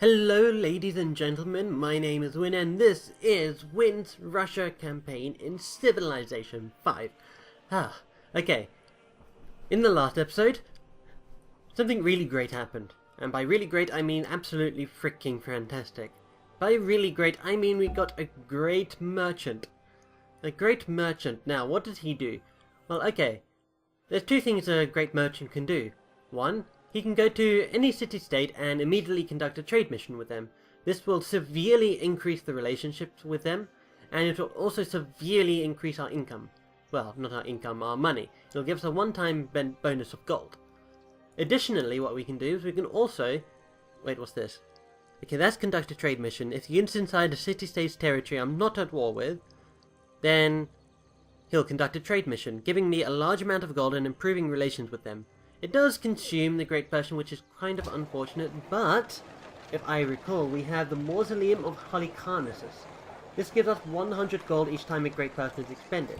Hello ladies and gentlemen, my name is Wynn and this is Wynn's Russia campaign in Civilization 5. Okay. In the last episode, something really great happened. And by really great, I mean absolutely freaking fantastic. By really great, I mean we got a great merchant. A great merchant. Now, what does he do? Well, okay. There's two things a great merchant can do. One, he can go to any city-state and immediately conduct a trade mission with them. This will severely increase the relationships with them, and it will also severely increase our income. Well, not our income, our money. It'll give us a one-time bonus of gold. Additionally, what we can do is we can also... Wait, what's this? Okay, that's conduct a trade mission. If the unit's inside a city-state's territory I'm not at war with, then he'll conduct a trade mission, giving me a large amount of gold and improving relations with them. It does consume the Great Persian, which is kind of unfortunate, but if I recall, we have the Mausoleum of Halicarnassus. This gives us 100 gold each time a Great Persian is expended.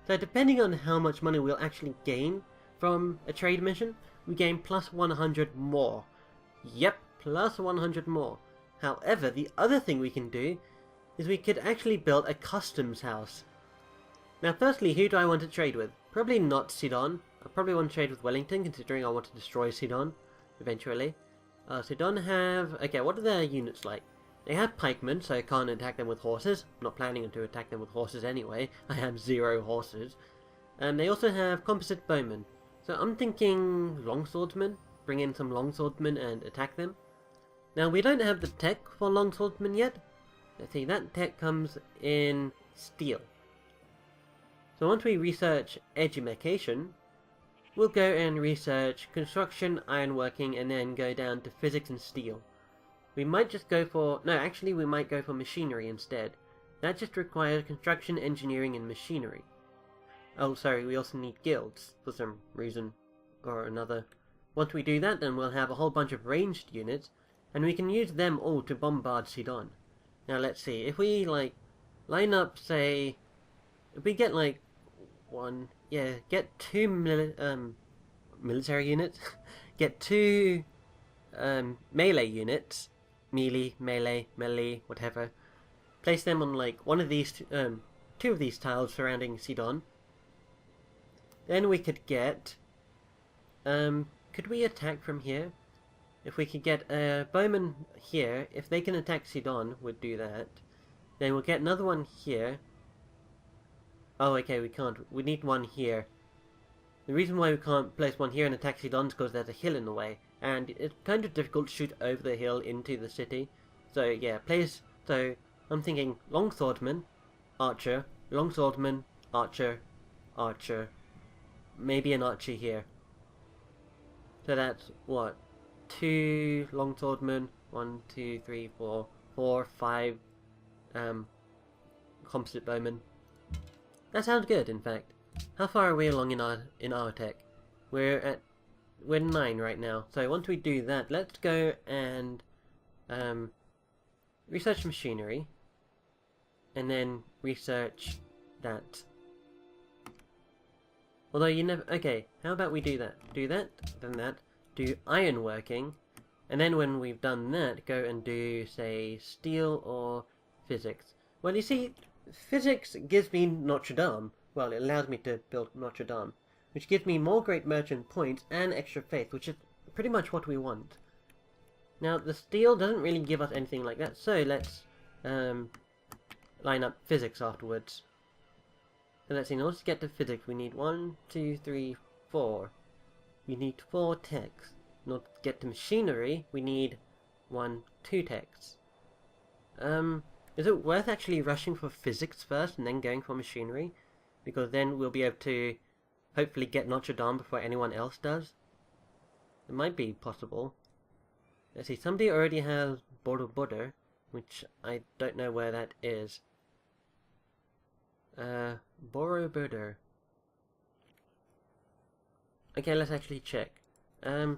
So depending on how much money we'll actually gain from a trade mission, we gain plus 100 more. Yep, plus 100 more. However, the other thing we can do is we could actually build a customs house. Now firstly, who do I want to trade with? Probably not Sidon. I probably want to trade with Wellington, considering I want to destroy Sidon, eventually. Sidon have... Okay, what are their units like? They have pikemen, so I can't attack them with horses. I'm not planning to attack them with horses anyway. I have 0 horses. And they also have composite bowmen. So I'm thinking longswordsmen. Bring in some longswordmen and attack them. Now, we don't have the tech for longswordmen yet. Let's see, that tech comes in steel. So once we research edumacation, we'll go and research construction, ironworking, and then go down to physics and steel. We might just go for... No, actually we might go for machinery instead. That just requires construction, engineering, and machinery. Oh, sorry, we also need guilds, for some reason or another. Once we do that, then we'll have a whole bunch of ranged units, and we can use them all to bombard Sidon. Now let's see, if we, like, line up, say... If we get, like, get 2 military units, get 2 melee units, melee, whatever. Place them on like one of these, 2 of these tiles surrounding Sidon. Then we could get, could we attack from here? If we could get a bowman here, if they can attack Sidon, we'd do that. Then we'll get another one here. Oh, okay, we can't. We need one here. The reason why we can't place one here and attack Sidon is because there's a hill in the way, and it's kind of difficult to shoot over the hill into the city. So, yeah, so, I'm thinking longswordman, archer, longswordman, archer, archer, maybe an archer here. So that's, what, 2 longswordmen, 1, 2, 3, 4, 5, composite bowmen. That sounds good, in fact. How far are we along in our tech? We're 9 right now. So once we do that, let's go and research machinery, and then research that. Although you never... Okay, how about we do that? Do that, then that. Do ironworking, and then when we've done that, go and do, say, steel or physics. Well, you see... Physics gives me Notre Dame. Well, it allows me to build Notre Dame, which gives me more Great Merchant points and extra faith, which is pretty much what we want. Now, the steel doesn't really give us anything like that, so let's line up physics afterwards. So let's see, in order to get to physics, we need 1, 2, 3, 4. We need 4 techs. In order to get to machinery, we need 1, 2 techs. Is it worth actually rushing for physics first and then going for machinery? Because then we'll be able to hopefully get Notre Dame before anyone else does. It might be possible. Let's see, somebody already has Borobudur, which I don't know where that is. Borobudur. Okay, let's actually check. The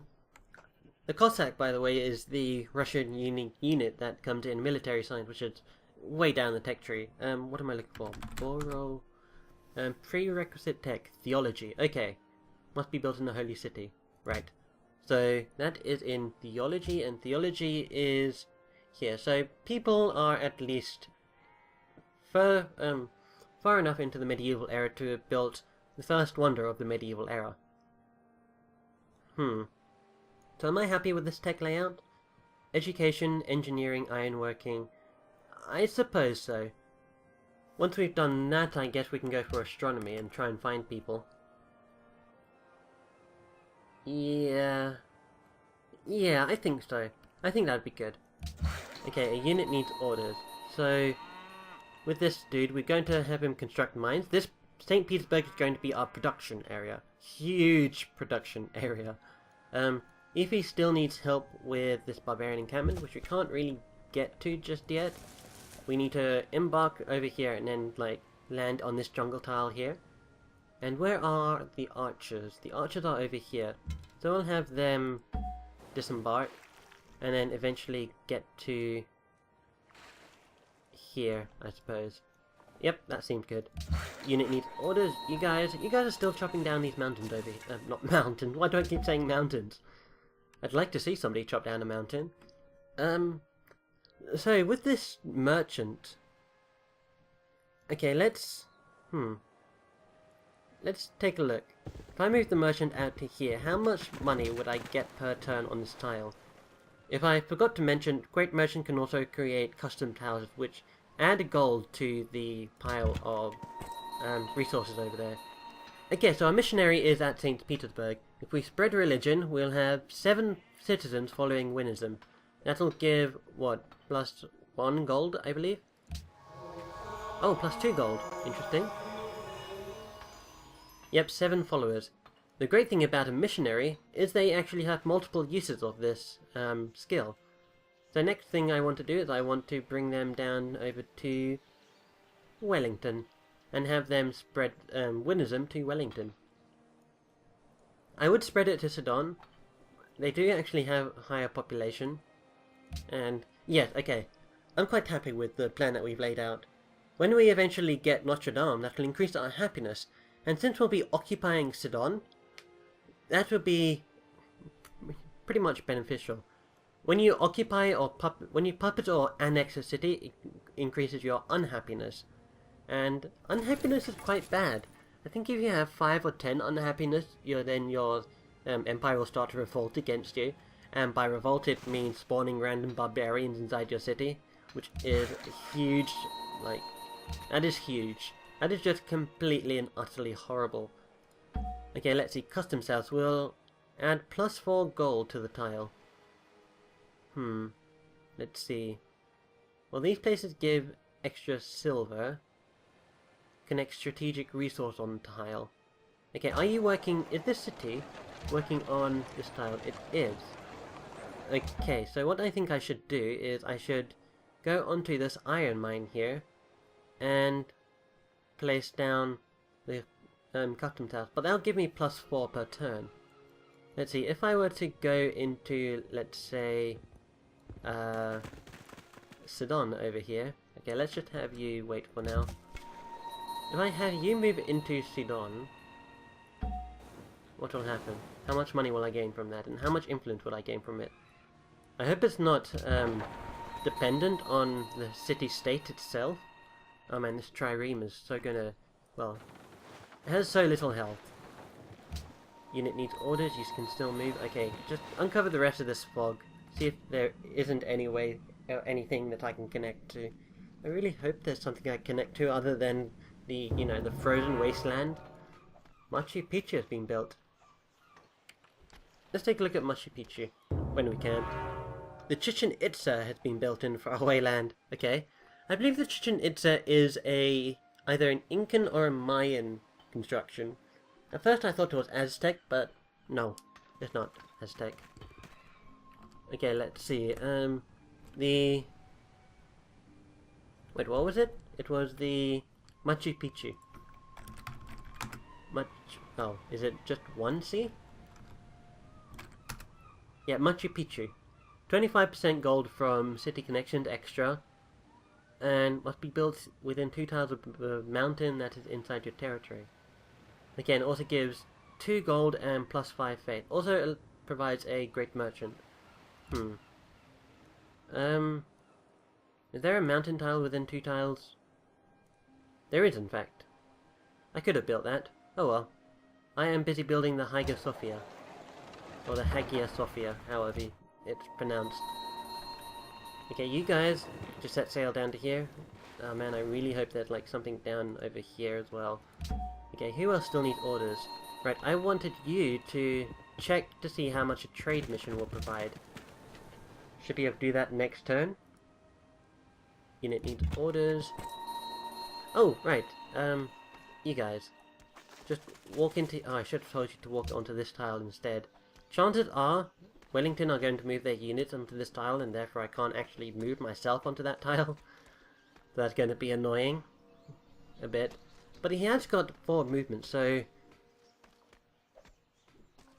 Cossack, by the way, is the Russian unit that comes in military science, which is way down the tech tree. What am I looking for? Boro... prerequisite tech. Theology. Okay. Must be built in the Holy City. Right. So, that is in theology, and theology is here. So people are at least far enough into the medieval era to have built the first wonder of the medieval era. So am I happy with this tech layout? Education, engineering, ironworking. I suppose so. Once we've done that, I guess we can go for astronomy and try and find people. Yeah, I think so. I think that'd be good. Okay, a unit needs orders. So, with this dude, we're going to have him construct mines. This St. Petersburg is going to be our production area. Huge production area. If he still needs help with this barbarian encampment, which we can't really get to just yet, we need to embark over here and then, like, land on this jungle tile here. And where are the archers? The archers are over here. So we'll have them disembark and then eventually get to here, I suppose. Yep, that seems good. Unit needs orders. You guys are still chopping down these mountains over here. Not mountains. Why do I keep saying mountains? I'd like to see somebody chop down a mountain. So with this merchant, okay, let's take a look. If I move the merchant out to here, how much money would I get per turn on this tile? If I forgot to mention, Great Merchant can also create custom tiles which add gold to the pile of resources over there. Okay, so our missionary is at St. Petersburg. If we spread religion, we'll have 7 citizens following Wynnism. That'll give, what, +1 gold, I believe? Oh, +2 gold. Interesting. Yep, 7 followers. The great thing about a missionary is they actually have multiple uses of this skill. So next thing I want to do is I want to bring them down over to Wellington and have them spread Wynnism to Wellington. I would spread it to Sedan. They do actually have a higher population. And yes, okay, I'm quite happy with the plan that we've laid out. When we eventually get Notre Dame, that will increase our happiness. And since we'll be occupying Sedan, that will be pretty much beneficial. When you occupy or puppet or annex a city, it increases your unhappiness. And unhappiness is quite bad. I think if you have 5 or 10 unhappiness, then your empire will start to revolt against you. And by revolt it means spawning random barbarians inside your city, which is huge, like, that is huge. That is just completely and utterly horrible. Okay, let's see, custom sales will add +4 gold to the tile. Let's see. Well, these places give extra silver. Connect strategic resource on the tile. Okay, are you working, is this city working on this tile? It is. Okay, so what I think I should do is I should go onto this iron mine here and place down the custom tiles, but that'll give me +4 per turn. Let's see, if I were to go into, let's say, Sedan over here. Okay, let's just have you wait for now. If I have you move into Sedan, what will happen? How much money will I gain from that, and how much influence will I gain from it? I hope it's not dependent on the city-state itself. Oh man, this trireme is so gonna, well, it has so little health. Unit needs orders, you can still move. Okay, just uncover the rest of this fog. See if there isn't any way, or anything that I can connect to. I really hope there's something I connect to other than the, the frozen wasteland. Machu Picchu has been built. Let's take a look at Machu Picchu, when we can. The Chichen Itza has been built in faraway land. Okay. I believe the Chichen Itza is either an Incan or a Mayan construction. At first I thought it was Aztec, but no, it's not Aztec. Okay, let's see. Wait, what was it? It was the Machu Picchu. Oh, is it just one C? Yeah, Machu Picchu. 25% gold from City Connections Extra, and must be built within 2 tiles of the mountain that is inside your territory. Again, it also gives 2 gold and +5 faith. Also, it provides a great merchant. Is there a mountain tile within 2 tiles? There is, in fact. I could have built that. Oh well. I am busy building the Hagia Sophia. Or the Hagia Sophia, however it's pronounced. Okay, you guys just set sail down to here. Oh man, I really hope there's like something down over here as well. Okay, who else still needs orders? Right, I wanted you to check to see how much a trade mission will provide. Should be able to do that next turn. Unit needs orders. Oh, right, you guys. Just walk into... Oh, I should have told you to walk onto this tile instead. Chances are, Wellington are going to move their units onto this tile, and therefore I can't actually move myself onto that tile. That's going to be annoying. A bit. But he has got forward movement, so...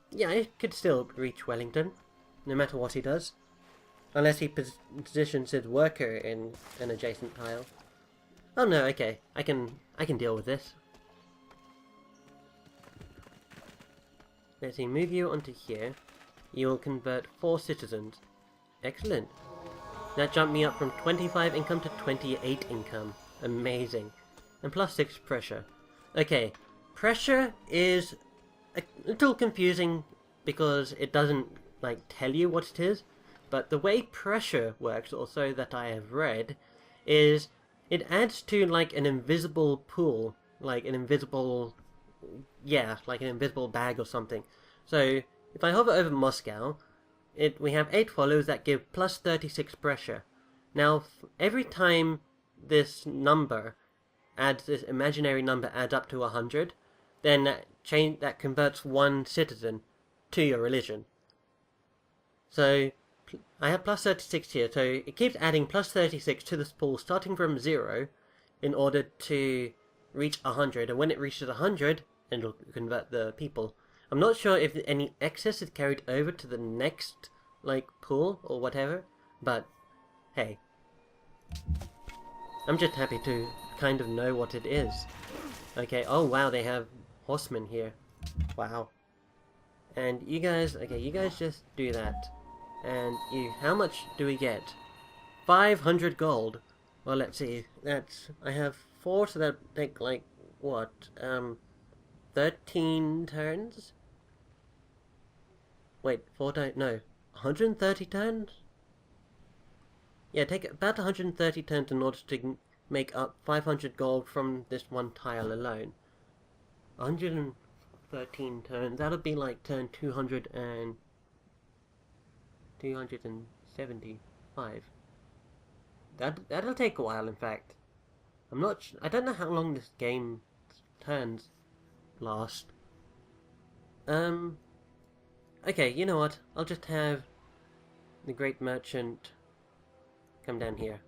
yeah, I could still reach Wellington, no matter what he does. Unless he positions his worker in an adjacent tile. Oh no, okay. I can deal with this. Let's see, move you onto here. You will convert 4 citizens. Excellent. That jumped me up from 25 income to 28 income. Amazing. And plus 6 pressure. Okay, pressure is a little confusing because it doesn't like tell you what it is. But the way pressure works, also that I have read, is it adds to like an invisible pool, like an invisible, yeah, like an invisible bag or something. So if I hover over Moscow, we have 8 follows that give plus 36 pressure. Now every time this number adds, this imaginary number adds up to 100, then that converts 1 citizen to your religion. So I have plus 36 here, so it keeps adding plus 36 to this pool starting from 0 in order to reach 100, and when it reaches 100, it'll convert the people. I'm not sure if any excess is carried over to the next, like, pool or whatever, but hey. I'm just happy to kind of know what it is. Okay, oh wow, they have horsemen here. Wow. And you guys, okay, you guys just do that. And how much do we get? 500 gold. Well, let's see. I have 4, so that take like, what, 13 turns? Wait, 4 times, no, 130 turns? Yeah, take about 130 turns in order to make up 500 gold from this one tile alone. 113 turns, that'll be like turn 275. That'll take a while, in fact. I don't know how long this game turns last. Okay, you know what? I'll just have the Great Merchant come down here.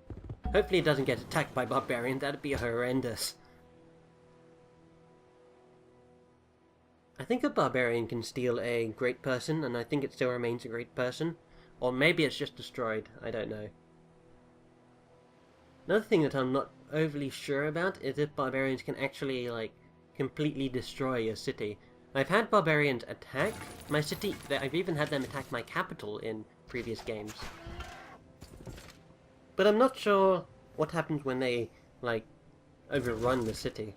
Hopefully it doesn't get attacked by barbarians, that'd be horrendous. I think a barbarian can steal a great person, and I think it still remains a great person. Or maybe it's just destroyed, I don't know. Another thing that I'm not overly sure about is if barbarians can actually, like, completely destroy a city. I've had barbarians attack my city, I've even had them attack my capital in previous games. But I'm not sure what happens when they, like, overrun the city.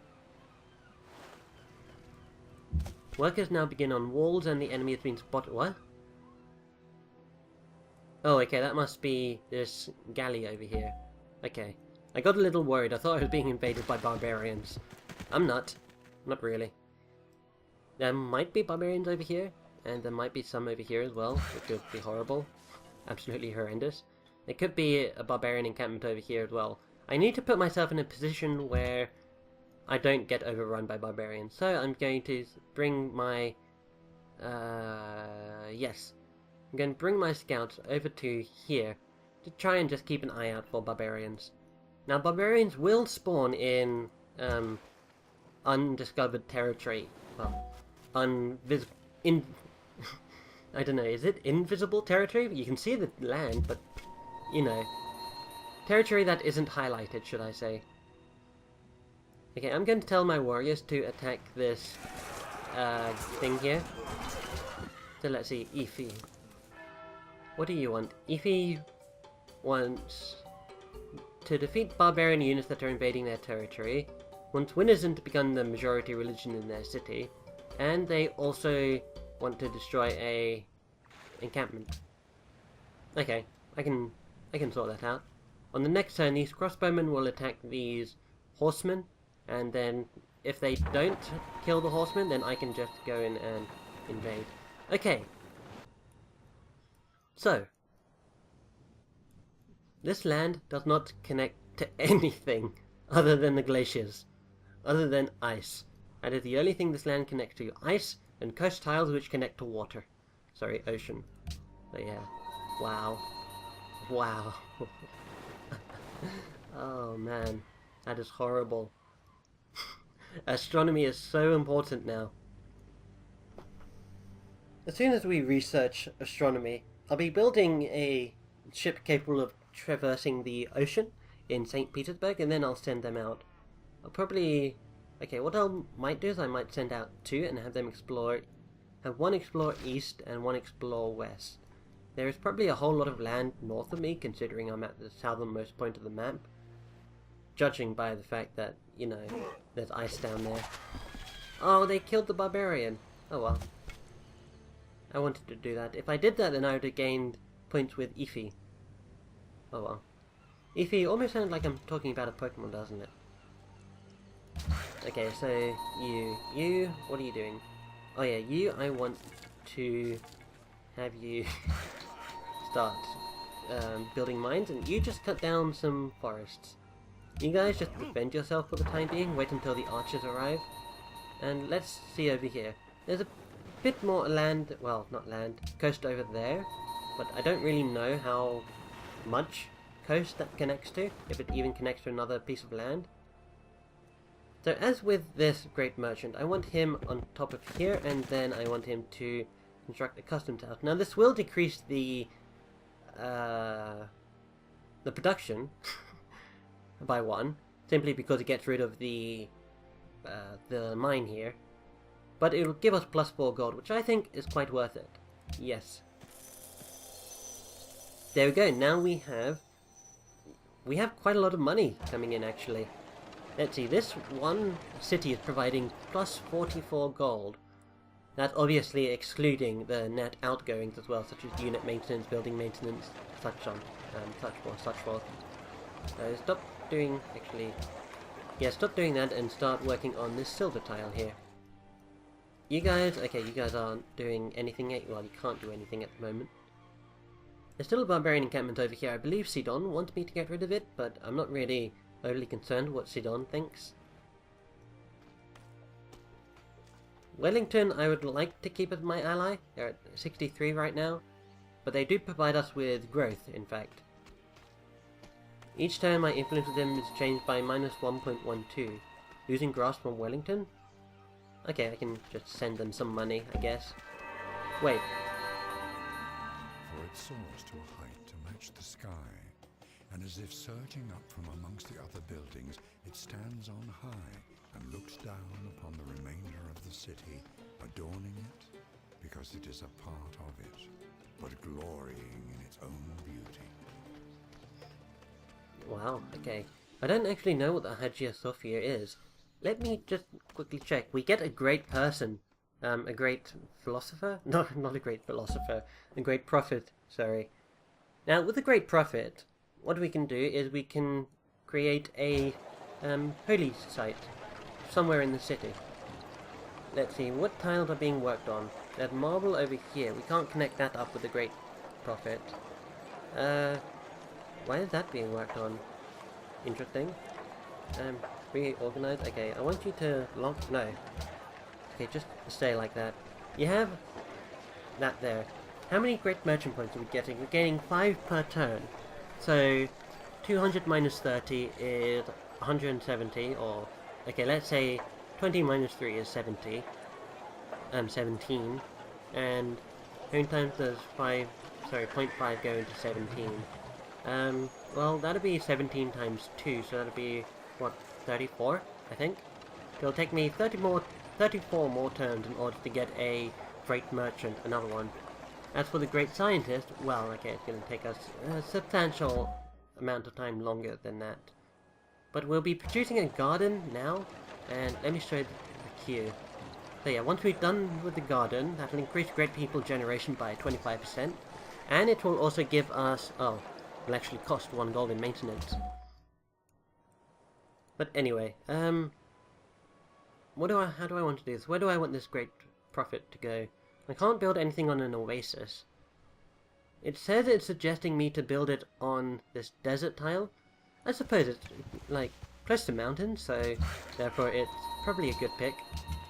Workers now begin on walls and the enemy has been spotted. What? Oh, okay, that must be this galley over here. Okay. I got a little worried. I thought I was being invaded by barbarians. I'm not. Not really. There might be barbarians over here, and there might be some over here as well, which could be horrible. Absolutely horrendous. There could be a barbarian encampment over here as well. I need to put myself in a position where I don't get overrun by barbarians. So I'm going to bring my... yes. I'm going to bring my scouts over to here to try and just keep an eye out for barbarians. Now, barbarians will spawn in undiscovered territory. Well, I don't know, is it invisible territory? You can see the land, but, you know, territory that isn't highlighted, should I say. Okay, I'm going to tell my warriors to attack this thing here. So let's see, Ify. What do you want? Ify wants to defeat barbarian units that are invading their territory, want Wynn to become the majority religion in their city, and they also want to destroy a encampment. Okay, I can sort that out. On the next turn, these crossbowmen will attack these horsemen, and then if they don't kill the horsemen, then I can just go in and invade. Okay. So, this land does not connect to anything other than the glaciers, other than ice. That is the only thing this land connects to. Ice and coast tiles which connect to water. Sorry, ocean. But yeah. Wow. Wow. Oh man, that is horrible. Astronomy is so important now. As soon as we research astronomy, I'll be building a ship capable of traversing the ocean in St. Petersburg, and then I'll send them out. I'll probably... Okay, what I might do is I might send out two and have them explore... Have one explore east and one explore west. There is probably a whole lot of land north of me, considering I'm at the southernmost point of the map. Judging by the fact that, you know, there's ice down there. Oh, they killed the barbarian. Oh well. I wanted to do that. If I did that, then I would have gained points with Ify. Oh well. Ify almost sounds like I'm talking about a Pokemon, doesn't it? Okay, so you, what are you doing? Oh yeah, you, I want to have you start building mines, and you just cut down some forests. You guys just defend yourself for the time being, wait until the archers arrive, and let's see over here. There's a bit more land, well, not land, coast over there, but I don't really know how much coast that connects to, if it even connects to another piece of land. So as with this great merchant, I want him on top of here, and then I want him to construct a customs house. Now this will decrease the production by 1, simply because it gets rid of the mine here. But it will give us +4 gold, which I think is quite worth it. Yes. There we go, now we have quite a lot of money coming in actually. Let's see, this one city is providing +44 gold. That's obviously excluding the net outgoings as well, such as unit maintenance, building maintenance, such forth. So stop doing, stop doing that and start working on this silver tile here. You guys aren't doing anything yet. Well, you can't do anything at the moment. There's still a barbarian encampment over here. I believe Sidon wants me to get rid of it, but I'm not really overly concerned what Sidon thinks. Wellington, I would like to keep as my ally. They're at 63 right now, but they do provide us with growth, in fact. Each turn my influence with them is changed by -1.12. Losing grasp from Wellington? Okay, I can just send them some money, I guess. Wait. For it soars to a height to match the sky, and as if surging up from amongst the other buildings, it stands on high and looks down upon the remainder of the city, adorning it because it is a part of it, but glorying in its own beauty. Wow, okay. I don't actually know what the Hagia Sophia is. Let me just quickly check. We get a great person. A great philosopher? No, not a great philosopher. A great prophet, sorry. Now, with a great prophet, what we can do is we can create a holy site somewhere in the city. Let's see, what tiles are being worked on? There's marble over here. We can't connect that up with the great prophet. Why is that being worked on? Interesting. Reorganize. Okay, I want you to lock. No. Okay, just stay like that. You have that there. How many great merchant points are we getting? We're gaining 5 per turn. So 200 minus 30 is 170, or okay, let's say 20 minus 3 is 70. 17. And how many times does 0.5 go into 17? Well, that'll be 17 times 2, so that'll be, what, 34, I think? It'll take me 34 more turns in order to get a great merchant, another one. As for the great scientist, well, okay, it's going to take us a substantial amount of time longer than that. But we'll be producing a garden now, and let me show you the queue. So yeah, once we're done with the garden, that'll increase great people generation by 25%, and it will also give us, oh, it'll actually cost 1 gold in maintenance. But anyway, how do I want to do this? Where do I want this great profit to go? I can't build anything on an oasis. It says it's suggesting me to build it on this desert tile. I suppose it's, like, close to mountains, so therefore it's probably a good pick.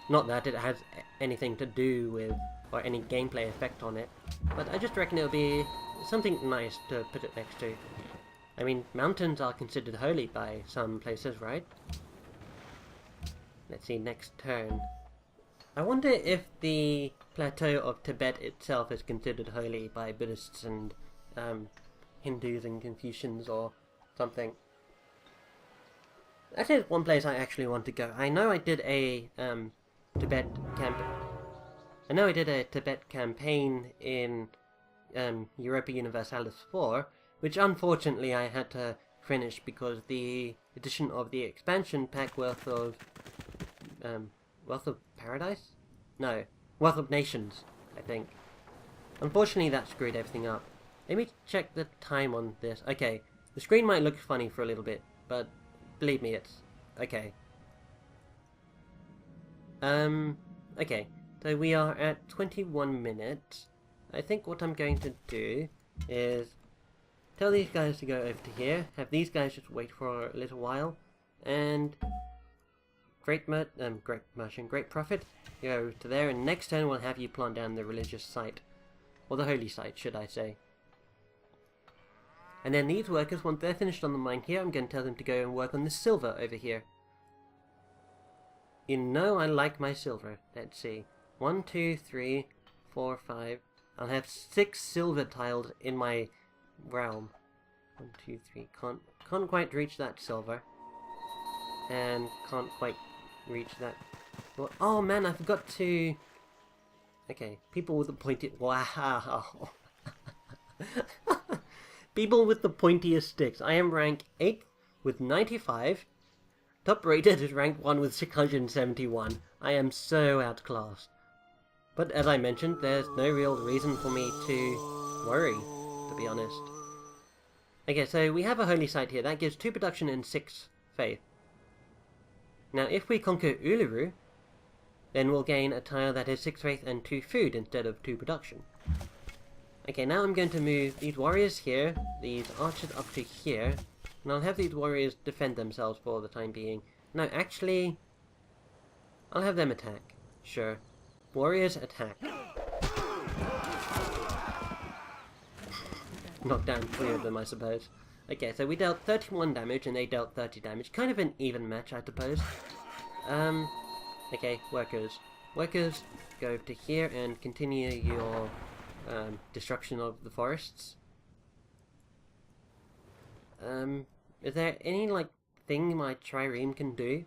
Not that it has anything to do with, or any gameplay effect on it, but I just reckon it'll be something nice to put it next to. I mean, mountains are considered holy by some places, right? Let's see, next turn. I wonder if the plateau of Tibet itself is considered holy by Buddhists and Hindus and Confucians or something. That is one place I actually want to go. I know I did a Tibet campaign in Europa Universalis 4, which unfortunately I had to finish because the addition of the expansion pack Wealth of Paradise? No, Wealth of Nations, I think. Unfortunately that screwed everything up. Let me check the time on this. Okay, the screen might look funny for a little bit, but believe me, it's okay. Okay, so we are at 21 minutes. I think what I'm going to do is tell these guys to go over to here, have these guys just wait for a little while, and great profit, go to there, and next turn we'll have you plant down the religious site, or the holy site, should I say. And then these workers, once they're finished on the mine here, I'm going to tell them to go and work on the silver over here. You know I like my silver. Let's see. 1, 2, 3, 4, 5. I'll have 6 silver tiles in my realm. 1, 2, 3. Can't quite reach that silver. And can't quite reach that. Well, oh man, I forgot to... Okay, people with the pointy... Wow. People with the pointiest sticks. I am rank 8 with 95. Top rated is rank 1 with 671. I am so outclassed. But as I mentioned, there's no real reason for me to worry, to be honest. Okay, so we have a holy site here. That gives 2 production and 6 faith. Now if we conquer Uluru, then we'll gain a tile that has 6 faith and 2 food instead of 2 production. Okay, now I'm going to move these warriors here, these archers up to here, and I'll have these warriors defend themselves for the time being. No, actually, I'll have them attack. Sure. Warriors attack. Knock down 3 of them, I suppose. Okay, so we dealt 31 damage and they dealt 30 damage. Kind of an even match, I suppose. Okay, workers. Workers, go to here and continue your destruction of the forests. Is there any, like, thing my trireme can do?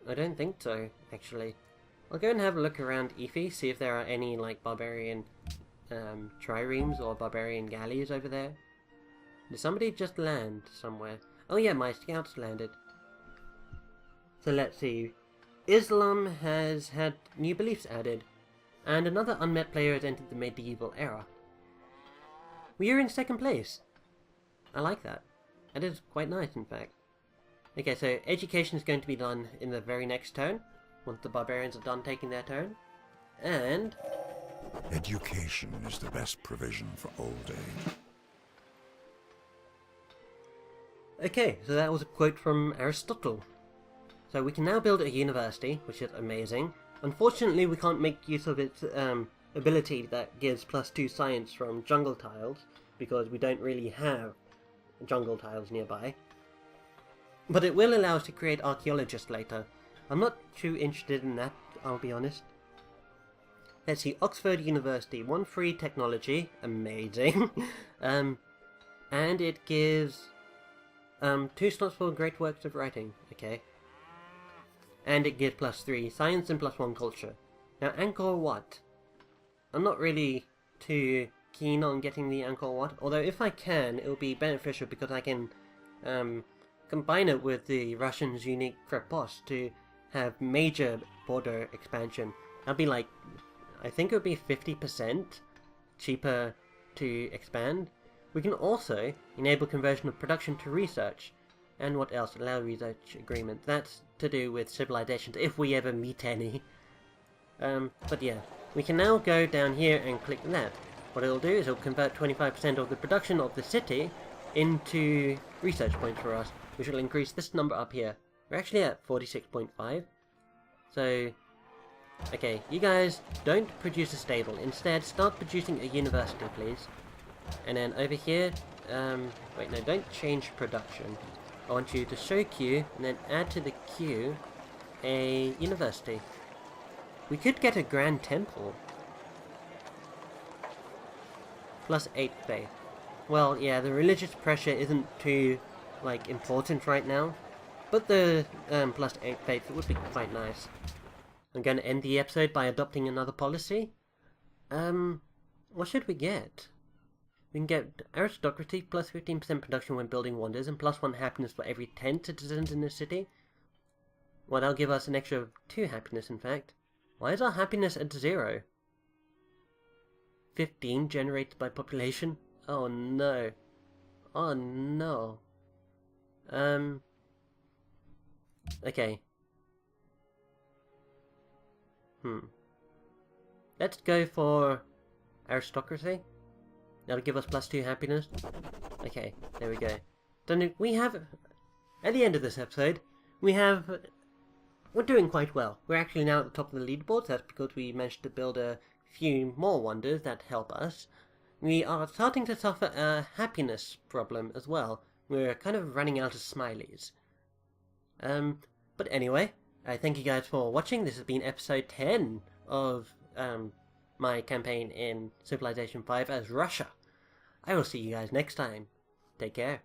I don't think so, actually. I'll go and have a look around Efi, see if there are any, like, barbarian triremes or barbarian galleys over there. Did somebody just land somewhere? Oh yeah, my scouts landed. So let's see. Islam has had new beliefs added, and another unmet player has entered the medieval era. We are in 2nd place. I like that. That is quite nice, in fact. Okay, so education is going to be done in the very next turn, once the barbarians are done taking their turn. And... Education is the best provision for old age. Okay, so that was a quote from Aristotle. So we can now build a university, which is amazing. Unfortunately, we can't make use of its ability that gives +2 science from jungle tiles, because we don't really have jungle tiles nearby. But it will allow us to create archaeologists later. I'm not too interested in that, I'll be honest. Let's see, Oxford University, 1 free technology, amazing. And it gives 2 slots for great works of writing, okay. And it gives +3 science and +1 culture. Now Angkor Wat, I'm not really too keen on getting the Angkor Wat, although if I can, it will be beneficial because I can combine it with the Russians' unique Krepos to have major border expansion. That'll be like, I think it would be 50% cheaper to expand. We can also enable conversion of production to research. And what else? Allow research agreement. That's to do with civilizations, if we ever meet any. But yeah, we can now go down here and click that. What it'll do is it'll convert 25% of the production of the city into research points for us, which will increase this number up here. We're actually at 46.5. So, okay, you guys don't produce a stable. Instead, start producing a university, please. And then over here, wait, no, don't change production. I want you to show queue, and then add to the queue a university. We could get a grand temple. Plus 8 faith. Well, yeah, the religious pressure isn't too, like, important right now. But the plus 8 faith would be quite nice. I'm going to end the episode by adopting another policy. What should we get? We can get aristocracy, plus 15% production when building wonders, and plus 1 happiness for every 10 citizens in the city. Well, that'll give us an extra 2 happiness, in fact. Why is our happiness at 0? 15 generated by population? Oh no. Oh no. Okay. Let's go for aristocracy. That'll give us plus 2 happiness. Okay, there we go. Then we have, at the end of this episode, we're doing quite well. We're actually now at the top of the leaderboard. That's because we managed to build a few more wonders that help us. We are starting to suffer a happiness problem as well. We're kind of running out of smileys. But anyway, I thank you guys for watching. This has been episode 10 of my campaign in Civilization 5 as Russia. I will see you guys next time. Take care.